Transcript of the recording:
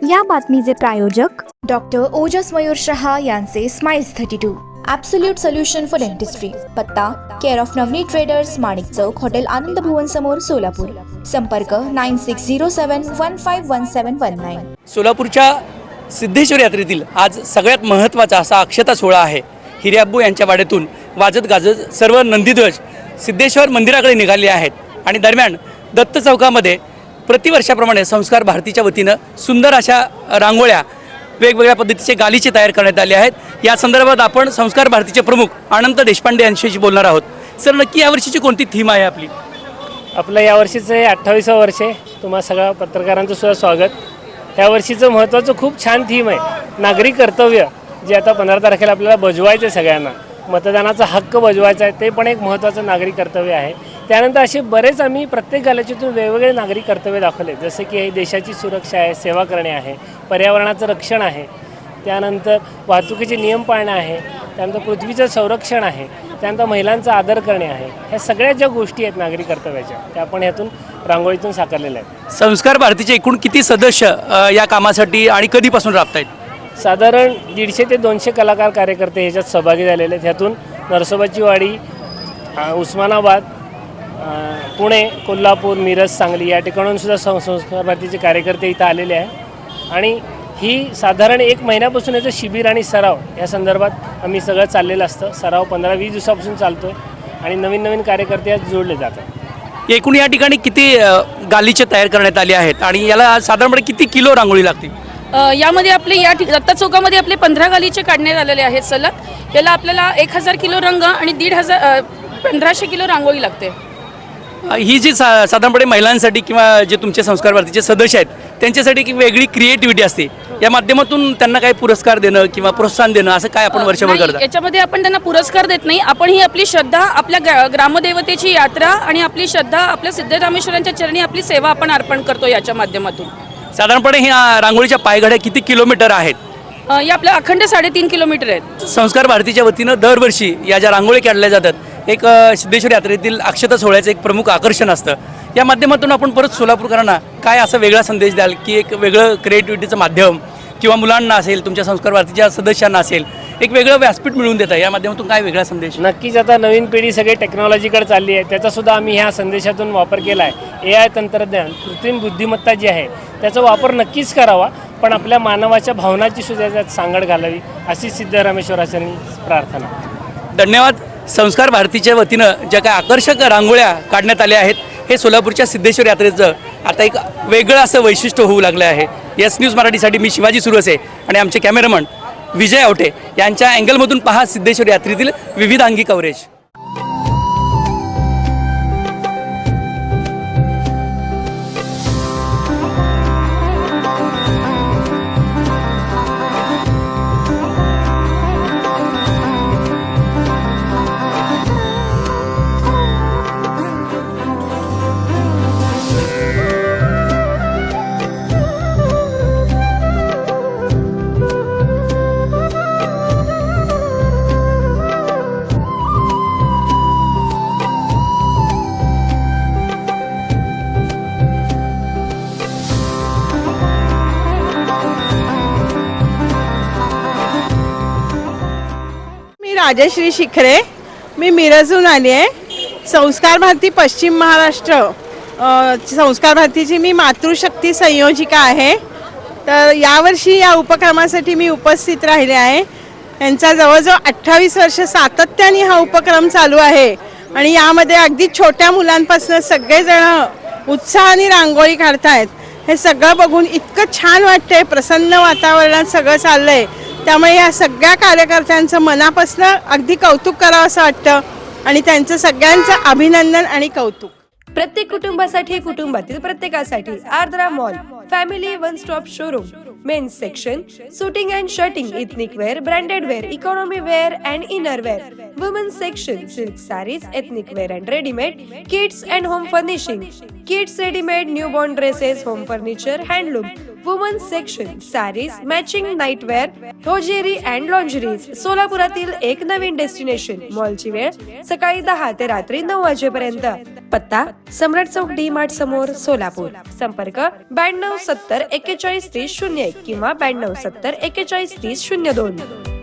या बातमीचे प्रायोजक डॉक्टर ओजस मयूर शहा यांचे smiles 32 absolute solution for dentistry. पत्ता care of Navneet traders, Manik Chowk, hotel Anand Bhuvan समोर, सोलापूर. संपर्क 9607151719. सोलापूरच्या सिद्धेश्वर यात्रेतील आज सगळ्यात महत्त्वाचा असा अक्षता सोहळा आहे. हिरेअब्बू यांच्या वाड्यातून वाजत गाजत सर्व नंदीध्वज सिद्धेश्वर मंदिराकडे निघाले आहेत आणि दरम्यान दत्त चौकामध्ये प्रतिवर्षाप्रमाणे संस्कार भारतीच्या वतीनं सुंदर अशा रांगोळ्या वेगवेगळ्या पद्धतीचे गालिचे तयार करण्यात आले आहेत. या संदर्भात आपण संस्कार भारतीचे प्रमुख अनंत देशपांडे यांच्याशी बोलणार आहोत. सर, नक्की यावर्षीची कोणती थीम आहे आपली? आपलं यावर्षीचं हे 28वं वर्ष आहे. तुम्हाला सगळ्या पत्रकारांचं सुद्धा स्वागत. ह्या वर्षीचं महत्त्वाचं खूप छान थीम आहे, नागरी कर्तव्य, जे आता 15 तारखेला आपल्याला बजवायचं आहे. सगळ्यांना मतदानाचा हक्क बजवायचा आहे, ते पण एक महत्त्वाचं नागरी कर्तव्य आहे. त्यानंतर असे बरेच आम्ही प्रत्येक गाल्याचीतून वेगवेगळे नागरी कर्तव्य दाखवले, जसं की हे देशाची सुरक्षा आहे, सेवा करणे आहे, पर्यावरणाचं रक्षण आहे, त्यानंतर वाहतुकीचे नियम पाळणे आहे, त्यानंतर पृथ्वीचं संरक्षण आहे, त्यानंतर महिलांचा आदर करणे आहे. ह्या सगळ्या ज्या गोष्टी आहेत नागरी कर्तव्याच्या, त्या आपण ह्यातून रांगोळीतून साकारलेल्या आहेत. संस्कार भारतीचे एकूण किती सदस्य या कामासाठी आणि कधीपासून राबतायत? साधारण 150 ते 200 कलाकार कार्यकर्ते ह्याच्यात सहभागी झालेले आहेत. ह्यातून नरसोबाची वाडी, उस्मानाबाद, पुणे, कोल्हापूर, मिरज, सांगली या ठिकाणून सुद्धा संस्कार भारतीचे कार्यकर्ते इथं आलेले आहेत. आणि ही साधारण 1 महिन्यापासून याचं शिबिर आणि सराव या संदर्भात आम्ही सगळं चाललेलं असतं. सराव 15-20 दिवसापासून चालतो आहे आणि नवीन नवीन कार्यकर्ते यात जोडले जातात. एकूण या ठिकाणी किती गालिचे तयार करण्यात आले आहेत आणि याला साधारणपणे किती किलो रांगोळी लागते? यामध्ये आपले दत्त चौकामध्ये आपले 15 गालिचे काढण्यात आलेले आहेत सलग. याला आपल्याला 1000 किलो रंग आणि 1500 किलो रांगोळी लागते. ही जी साधारणपणे महिलांसाठी किंवा जे तुमचे संस्कार भारतीचे सदस्य आहेत त्यांच्यासाठी एक वेगळी क्रिएटिव्हिटी असते, या माध्यमातून त्यांना काही पुरस्कार देणं किंवा प्रोत्साहन देणं असं काय आपण वर्षभर करतो? याच्यामध्ये आपण त्यांना पुरस्कार देत नाही. आपण ही आपली श्रद्धा, आपल्या ग्रामदेवतेची यात्रा आणि आपली श्रद्धा, आपल्या सिद्धरामेश्वरांच्या चरणी आपली सेवा आपण अर्पण करतो याच्या माध्यमातून. साधारणपणे ह्या रांगोळीच्या पायघड्या किती किलोमीटर आहेत? या आपल्या अखंड 3.5 किलोमीटर आहेत. संस्कार भारतीच्या वतीनं दरवर्षी या ज्या रांगोळी काढल्या जातात, एक सिद्धेश्वर यात्रेतील अक्षता सोहळ्याचं एक प्रमुख आकर्षण असतं. या माध्यमातून आपण परत सोलापूरकरांना काय असा वेगळा संदेश द्याल की एक वेगळं क्रिएटिव्हिटीचं माध्यम किंवा मुलांना असेल, तुमच्या संस्कार भारतीच्या सदस्यांना असेल, एक वेगळं व्यासपीठ मिळवून देतं, या माध्यमातून काय वेगळा संदेश? नक्कीच आता नवीन पिढी सगळी टेक्नॉलॉजीकडे चालली आहे, त्याचासुद्धा आम्ही ह्या संदेशातून वापर केला आहे. AI तंत्रज्ञान, कृत्रिम बुद्धिमत्ता जी आहे त्याचा वापर नक्कीच करावा, पण आपल्या मानवाच्या भावनाची सुद्धा त्यात सांगड घालावी अशी सिद्धरामेश्वराचरणी प्रार्थना. धन्यवाद. संस्कार भारतीच्या वतीनं ज्या काही आकर्षक रांगोळ्या काढण्यात आल्या आहेत, हे सोलापूरच्या सिद्धेश्वर यात्रेचं आता एक वेगळं असं वैशिष्ट्य होऊ लागलं आहे. यस न्यूज मराठीसाठी मी शिवाजी सुरसे आणि आमचे कॅमेरामन विजय आवटे यांच्या अँगलमधून पहा सिद्धेश्वर यात्रेतील विविधांगी कव्हरेज. राजश्री शिखरे, मी मिरजहून आली आहे. संस्कार भारती पश्चिम महाराष्ट्र संस्कार भारतीची मी मातृशक्ती संयोजिका आहे. तर यावर्षी या उपक्रमासाठी मी उपस्थित राहिले आहे. यांचा जवळजवळ 28 वर्ष सातत्याने हा उपक्रम चालू आहे आणि यामध्ये अगदी छोट्या मुलांपासून सगळेजण उत्साहाने रांगोळी काढतायत. हे सगळं बघून इतकं छान वाटतंय, प्रसन्न वातावरणात सगळं चाललंय. त्यामुळे या सगळ्या कार्यकर्त्यांचं मनापासून अगदी कौतुक करावं असं वाटतं आणि त्यांचं सगळ्यांचं अभिनंदन आणि कौतुक. प्रत्येक कुटुंबासाठी, कुटुंबातील प्रत्येकासाठी Aardra mall family one stop showroom. Men's section, suiting and shirting, ethnic wear, branded wear, economy wear and inner wear. Women's section, silk saris, ethnic wear and readymade, kids and home furnishing, kids readymade, newborn dresses, home furniture, handloom. Women's section, saris, matching nightwear, hosiery and lingeries. सोलापुरातील एक नवीन destination. मॉलची वेळ सकाळी 10 ते रात्री 9 वाजेपर्यंत. पत्ता सम्राट चौक डी मार्ट समोर सोलापूर. संपर्क 92 70 41 30 01 किंवा 92 70 41 30 02.